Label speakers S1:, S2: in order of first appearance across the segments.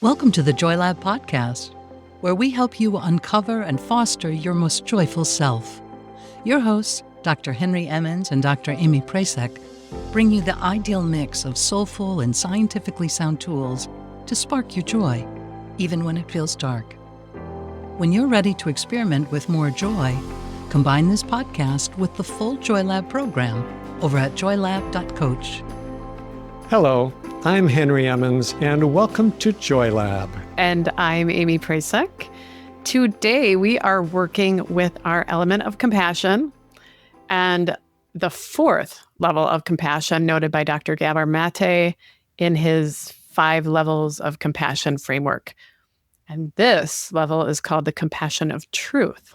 S1: Welcome to the Joy Lab podcast, where we help you uncover and foster your most joyful self. Your hosts, Dr. Henry Emmons and Dr. Aimee Prasek, bring you the ideal mix of soulful and scientifically sound tools to spark your joy, even when it feels dark. When you're ready to experiment with more joy, combine this podcast with the full Joy Lab program over at joylab.coach.
S2: Hello, I'm Henry Emmons, and welcome to Joy Lab.
S3: And I'm Aimee Prasek. Today, we are working with our element of compassion and the fourth level of compassion noted by Dr. Gabor Mate in his 5 levels of compassion framework. And this level is called the compassion of truth.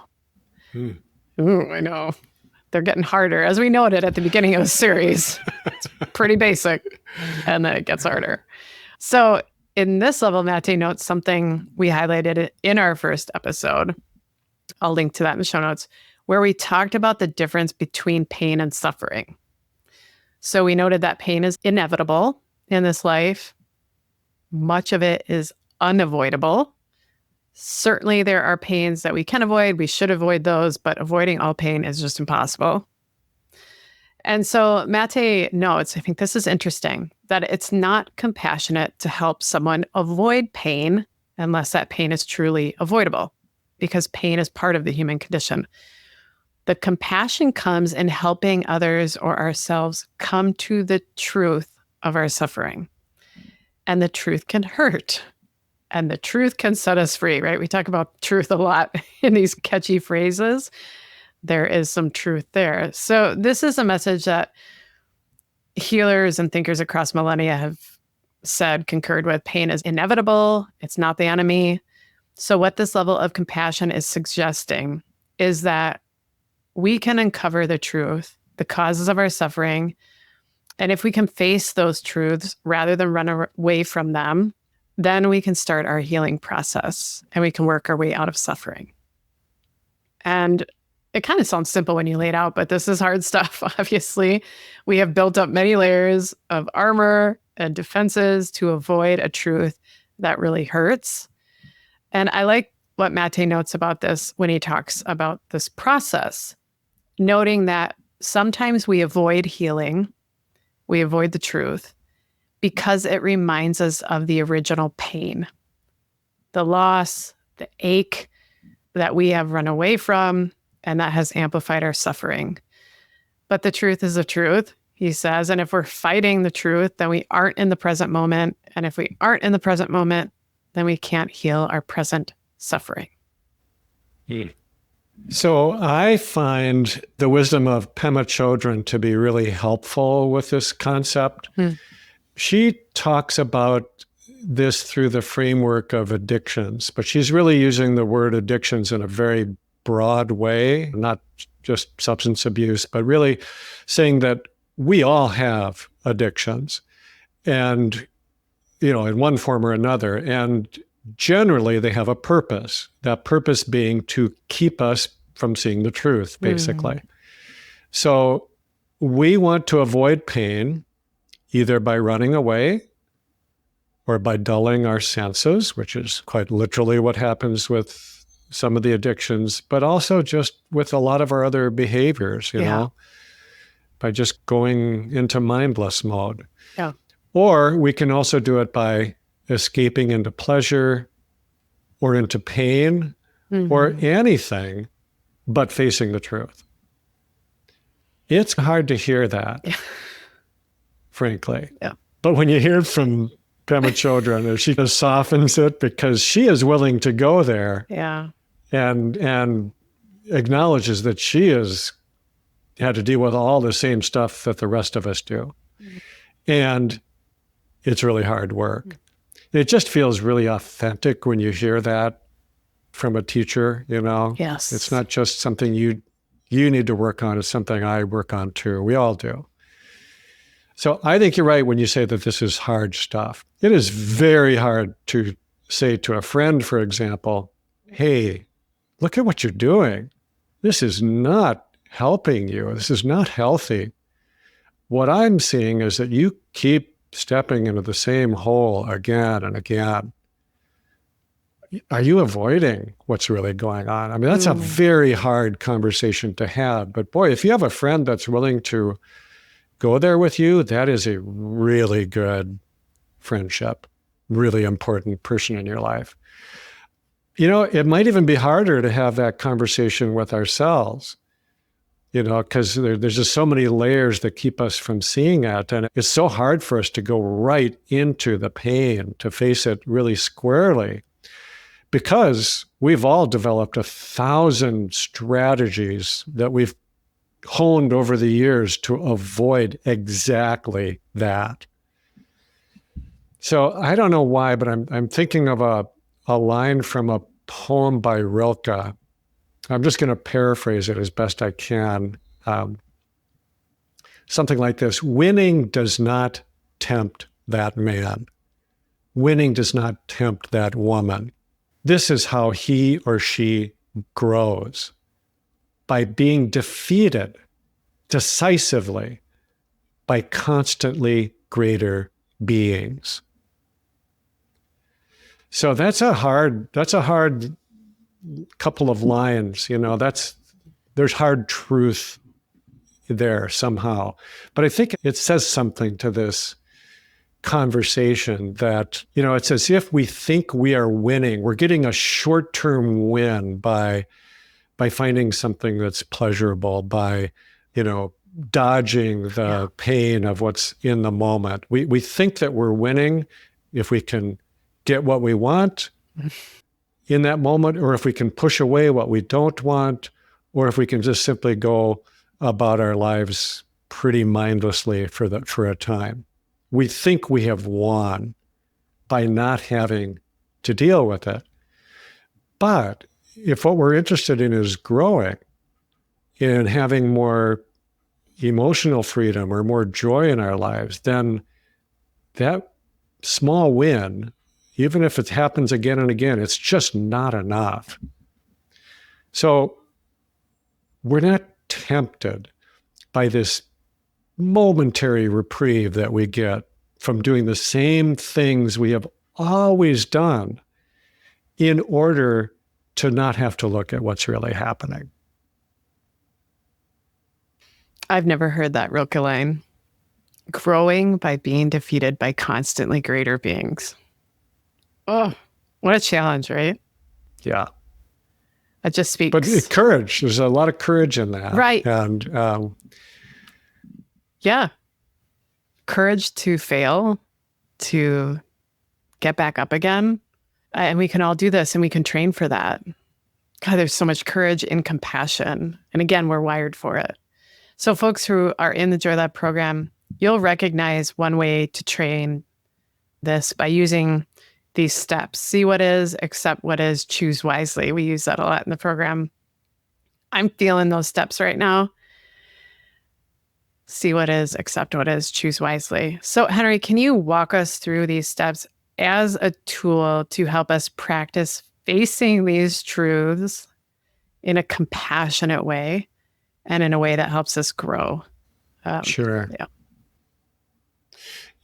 S3: Ooh, I know. They're getting harder, as we noted at the beginning of the series. It's pretty basic, and then it gets harder. So in this level, Mate notes something we highlighted in our first episode. I'll link to that in the show notes, where we talked about the difference between pain and suffering. So we noted that pain is inevitable in this life. Much of it is unavoidable. Certainly, there are pains that we can avoid. We should avoid those, but avoiding all pain is just impossible. And so Mate notes, I think this is interesting, that it's not compassionate to help someone avoid pain unless that pain is truly avoidable, because pain is part of the human condition. The compassion comes in helping others or ourselves come to the truth of our suffering. And the truth can hurt. And the truth can set us free, right? We talk about truth a lot in these catchy phrases. There is some truth there. So this is a message that healers and thinkers across millennia have said, concurred with. Pain is inevitable. It's not the enemy. So what this level of compassion is suggesting is that we can uncover the truth, the causes of our suffering. And if we can face those truths rather than run away from them, then we can start our healing process and we can work our way out of suffering. And it kind of sounds simple when you lay it out, but this is hard stuff, obviously. We have built up many layers of armor and defenses to avoid a truth that really hurts. And I like what Mate notes about this when he talks about this process, noting that sometimes we avoid healing, we avoid the truth, because it reminds us of the original pain, the loss, the ache that we have run away from, and that has amplified our suffering. But the truth is the truth, he says, and if we're fighting the truth, then we aren't in the present moment, and if we aren't in the present moment, then we can't heal our present suffering.
S2: So I find the wisdom of Pema Chodron to be really helpful with this concept. She talks about this through the framework of addictions, but she's really using the word addictions in a very broad way, not just substance abuse, but really saying that we all have addictions and, in one form or another. And generally they have a purpose, that purpose being to keep us from seeing the truth, basically. So we want to avoid pain, either by running away or by dulling our senses, which is quite literally what happens with some of the addictions, but also just with a lot of our other behaviors, you know, by just going into mindless mode.
S3: Yeah.
S2: Or we can also do it by escaping into pleasure or into pain or anything but facing the truth. It's hard to hear that. Frankly. Yeah. But when you hear it from Pema Chodron, she just softens it because she is willing to go there and acknowledges that she has had to deal with all the same stuff that the rest of us do. And it's really hard work. It just feels really authentic when you hear that from a teacher,
S3: Yes.
S2: It's not just something you need to work on, it's something I work on too. We all do. So I think you're right when you say that this is hard stuff. It is very hard to say to a friend, for example, hey, look at what you're doing. This is not helping you. This is not healthy. What I'm seeing is that you keep stepping into the same hole again and again. are you avoiding what's really going on? I mean, that's a very hard conversation to have. But boy, if you have a friend that's willing to go there with you, that is a really good friendship, really important person in your life. It might even be harder to have that conversation with ourselves, because there's just so many layers that keep us from seeing it. And it's so hard for us to go right into the pain, to face it really squarely, because we've all developed 1,000 strategies that we've honed over the years to avoid exactly that. So I don't know why, but I'm thinking of a line from a poem by Rilke. I'm just going to paraphrase it as best I can. Something like this: winning does not tempt that man. Winning does not tempt that woman. This is how he or she grows, by being defeated decisively by constantly greater beings. So that's a hard couple of lines. There's hard truth there somehow. But I think it says something to this conversation that, it's as if we think we are winning. We're getting a short-term win by finding something that's pleasurable, by, dodging the pain of what's in the moment. We think that we're winning if we can get what we want in that moment, or if we can push away what we don't want, or if we can just simply go about our lives pretty mindlessly for a time. We think we have won by not having to deal with it. But if what we're interested in is growing, in having more emotional freedom or more joy in our lives, then that small win, even if it happens again and again, it's just not enough. So we're not tempted by this momentary reprieve that we get from doing the same things we have always done in order to not have to look at what's really happening.
S3: I've never heard that Rilke line. Growing by being defeated by constantly greater beings. Oh, what a challenge, right?
S2: Yeah.
S3: It just speaks.
S2: But courage, there's a lot of courage in that.
S3: Right.
S2: And
S3: yeah. Courage to fail, to get back up again. And we can all do this, and we can train for that. God, there's so much courage in compassion. And again, we're wired for it. So folks who are in the Joy Lab program, you'll recognize one way to train this by using these steps. See what is, accept what is, choose wisely. We use that a lot in the program. I'm feeling those steps right now. See what is, accept what is, choose wisely. So Henry, can you walk us through these steps as a tool to help us practice facing these truths in a compassionate way and in a way that helps us grow?
S2: Sure.
S3: Yeah.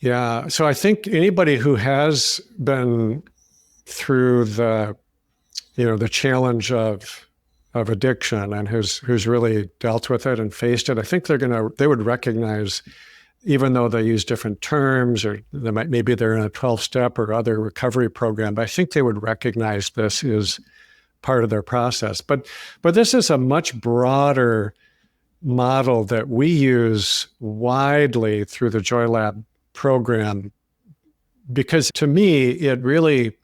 S2: Yeah. So I think anybody who has been through the challenge of addiction and who's really dealt with it and faced it, I think they would recognize, even though they use different terms, or maybe they're in a 12-step or other recovery program, but I think they would recognize this is part of their process. But this is a much broader model that we use widely through the Joy Lab program, because to me, it really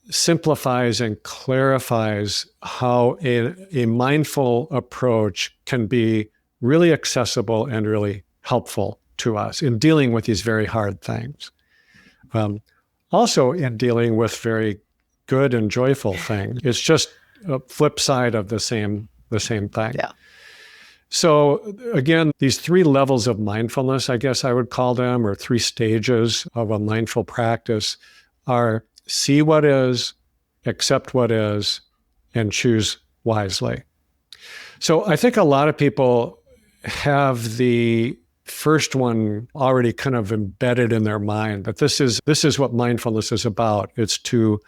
S2: simplifies and clarifies how a mindful approach can be really accessible and really helpful to us in dealing with these very hard things. Also in dealing with very good and joyful things. It's just a flip side of the same thing.
S3: Yeah.
S2: So again, these 3 levels of mindfulness, I guess I would call them, or 3 stages of a mindful practice, are see what is, accept what is, and choose wisely. So I think a lot of people have the first one already kind of embedded in their mind, that this is what mindfulness is about. It's to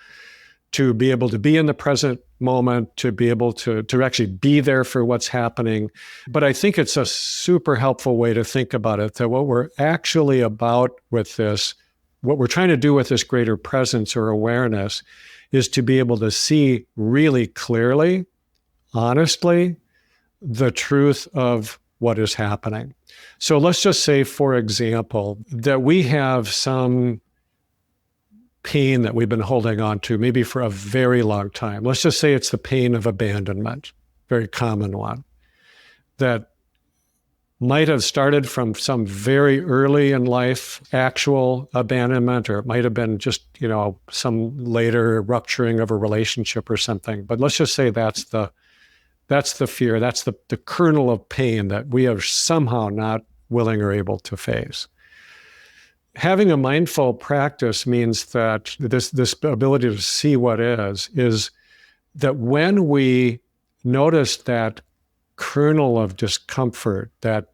S2: to be able to be in the present moment, to be able to actually be there for what's happening. But I think it's a super helpful way to think about it, that what we're actually about with this, what we're trying to do with this greater presence or awareness, is to be able to see really clearly, honestly, the truth of what is happening. So let's just say, for example, that we have some pain that we've been holding on to, maybe for a very long time. Let's just say it's the pain of abandonment, very common one, that might have started from some very early in life actual abandonment, or it might have been just, some later rupturing of a relationship or something. But let's just say that's the fear, that's the kernel of pain that we are somehow not willing or able to face. Having a mindful practice means that this ability to see what is that when we notice that kernel of discomfort, that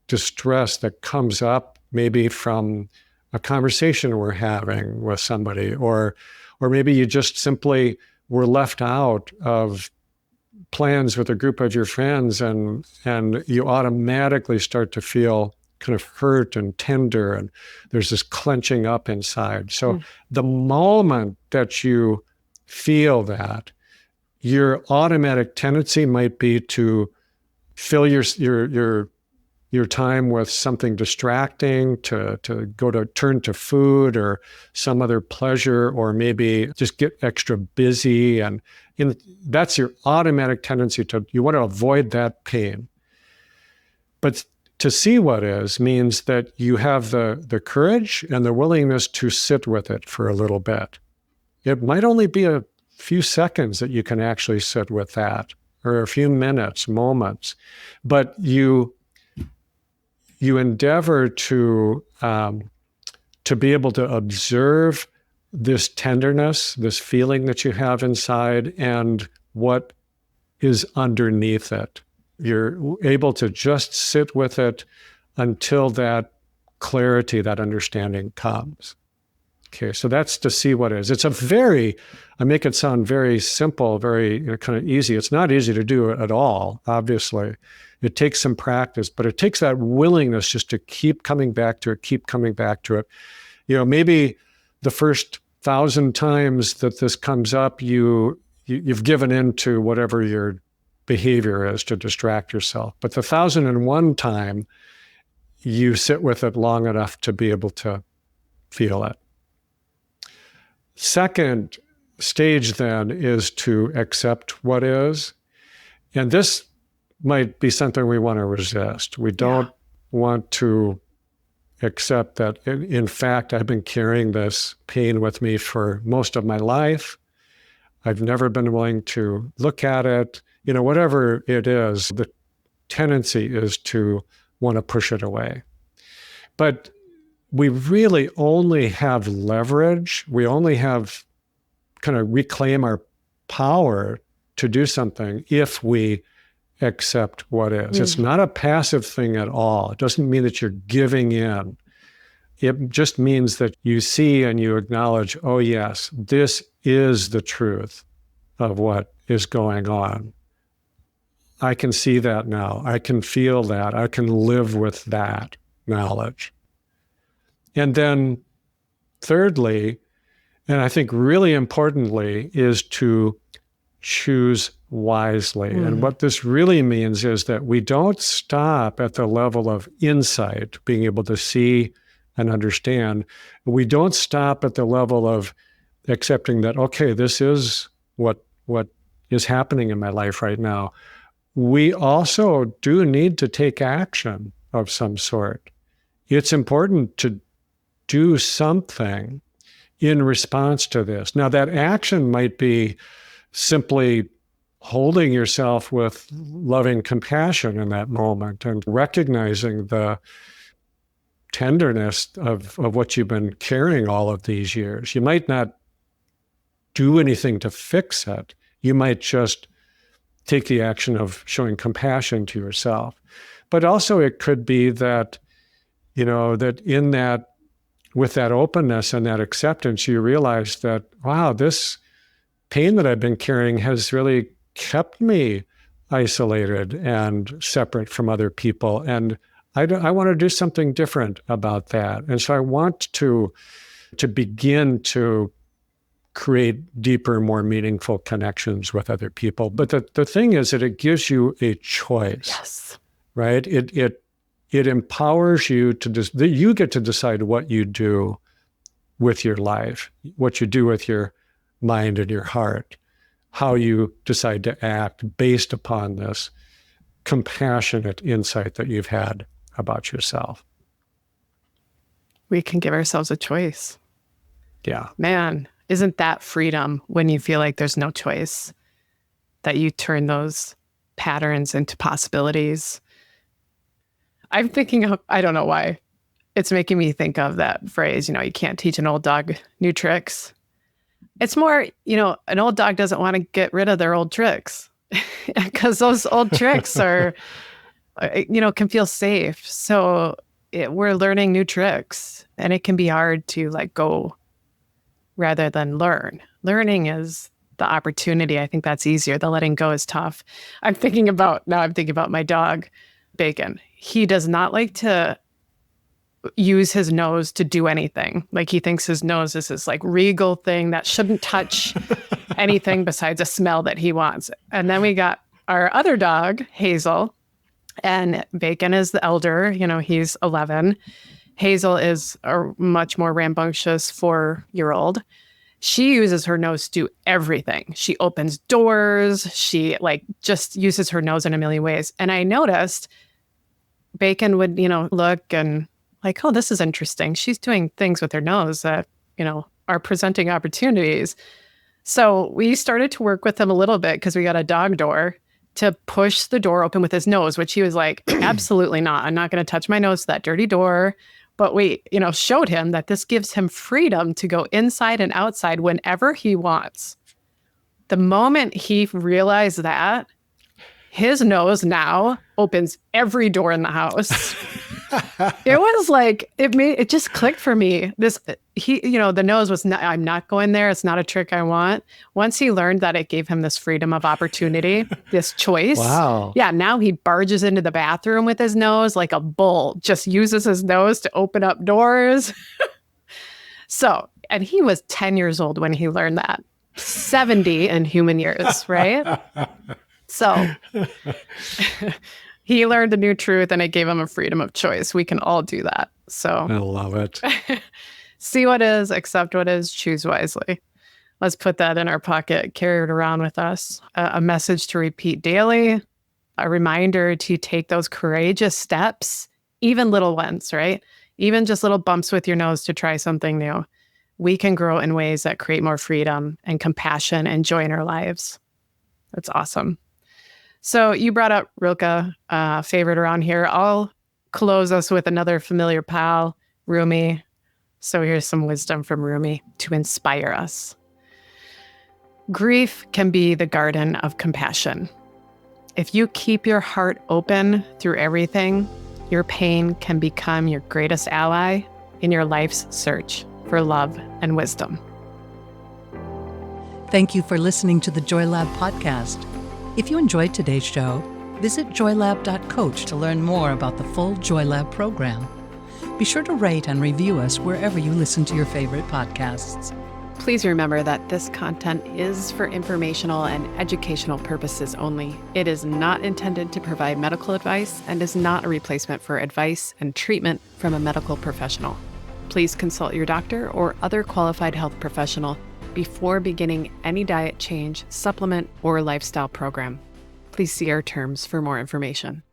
S2: distress that comes up maybe from a conversation we're having with somebody, or maybe you just simply were left out of plans with a group of your friends, and you automatically start to feel kind of hurt and tender, and there's this clenching up inside. So the moment that you feel that, your automatic tendency might be to fill your time with something distracting, to turn to food or some other pleasure, or maybe just get extra busy. And that's your automatic tendency you want to avoid that pain. But to see what is means that you have the courage and the willingness to sit with it for a little bit. It might only be a few seconds that you can actually sit with that, or a few minutes, moments, but you endeavor to be able to observe this tenderness, this feeling that you have inside, and what is underneath it. You're able to just sit with it until that clarity, that understanding comes. Okay, so that's to see what is. It's I make it sound very simple, very kind of easy. It's not easy to do at all, obviously. It takes some practice, but it takes that willingness just to keep coming back to it, maybe the first 1,000 times that this comes up, you've given in to whatever your behavior is to distract yourself. But the 1,001 time, you sit with it long enough to be able to feel it. Second stage then is to accept what is. And this might be something we want to resist. We don't want to accept that, in fact, I've been carrying this pain with me for most of my life. I've never been willing to look at it. Whatever it is, the tendency is to want to push it away. But we really only have leverage. We only have kind of reclaim our power to do something if we accept what is. It's not a passive thing at all. It doesn't mean that you're giving in. It just means that you see and you acknowledge, oh yes, this is the truth of what is going on. I can see that now. I can feel that. I can live with that knowledge. And then thirdly, and I think really importantly, is to choose wisely. And what this really means is that we don't stop at the level of insight, being able to see and understand. We don't stop at the level of accepting that, okay, this is what is happening in my life right now. We also do need to take action of some sort. It's important to do something in response to this. Now, that action might be simply holding yourself with loving compassion in that moment and recognizing the tenderness of what you've been carrying all of these years. You might not do anything to fix it. You might just take the action of showing compassion to yourself. But also it could be that, that in that, with that openness and that acceptance, you realize that, wow, this pain that I've been carrying has really kept me isolated and separate from other people. And I want to do something different about that. And so I want to begin to create deeper, more meaningful connections with other people. But the thing is that it gives you a choice.
S3: Yes.
S2: Right? It empowers you you get to decide what you do with your life, what you do with your mind and your heart, how you decide to act based upon this compassionate insight that you've had about yourself.
S3: We can give ourselves a choice.
S2: Yeah.
S3: Man, isn't that freedom when you feel like there's no choice, that you turn those patterns into possibilities? I'm thinking of, I don't know why, it's making me think of that phrase, you can't teach an old dog new tricks. It's more, an old dog doesn't want to get rid of their old tricks because those old tricks are, can feel safe. So we're learning new tricks, and it can be hard to let go rather than learn. Learning is the opportunity. I think that's easier. The letting go is tough. I'm thinking about my dog, Bacon. He does not like to use his nose to do anything. Like, he thinks his nose is this like regal thing that shouldn't touch anything besides a smell that he wants. And then we got our other dog, Hazel, and Bacon is the elder. He's 11. Hazel is a much more rambunctious 4-year-old. She uses her nose to do everything. She opens doors. She just uses her nose in a million ways. And I noticed Bacon would, look and oh, this is interesting. She's doing things with her nose that, are presenting opportunities. So we started to work with him a little bit because we got a dog door to push the door open with his nose, which he was like, absolutely not. I'm not going to touch my nose to that dirty door. But we, showed him that this gives him freedom to go inside and outside whenever he wants. The moment he realized that, his nose now opens every door in the house. It was like, it just clicked for me. The nose was not, I'm not going there. It's not a trick I want. Once he learned that it gave him this freedom of opportunity, this choice.
S2: Wow.
S3: Yeah. Now he barges into the bathroom with his nose like a bull, just uses his nose to open up doors. And he was 10 years old when he learned that. 70 in human years, right? So he learned a new truth, and it gave him a freedom of choice. We can all do that. So
S2: I love it.
S3: See what is, accept what is, choose wisely. Let's put that in our pocket, carry it around with us. A message to repeat daily, a reminder to take those courageous steps, even little ones, right? Even just little bumps with your nose to try something new. We can grow in ways that create more freedom and compassion and joy in our lives. That's awesome. So you brought up Rilke, favorite around here. I'll close us with another familiar pal, Rumi. So here's some wisdom from Rumi to inspire us. Grief can be the garden of compassion. If you keep your heart open through everything, your pain can become your greatest ally in your life's search for love and wisdom.
S1: Thank you for listening to the Joy Lab podcast. If you enjoyed today's show, visit joylab.coach to learn more about the full Joy Lab program. Be sure to rate and review us wherever you listen to your favorite podcasts.
S3: Please remember that this content is for informational and educational purposes only. It is not intended to provide medical advice and is not a replacement for advice and treatment from a medical professional. Please consult your doctor or other qualified health professional before beginning any diet change, supplement, or lifestyle program. Please see our terms for more information.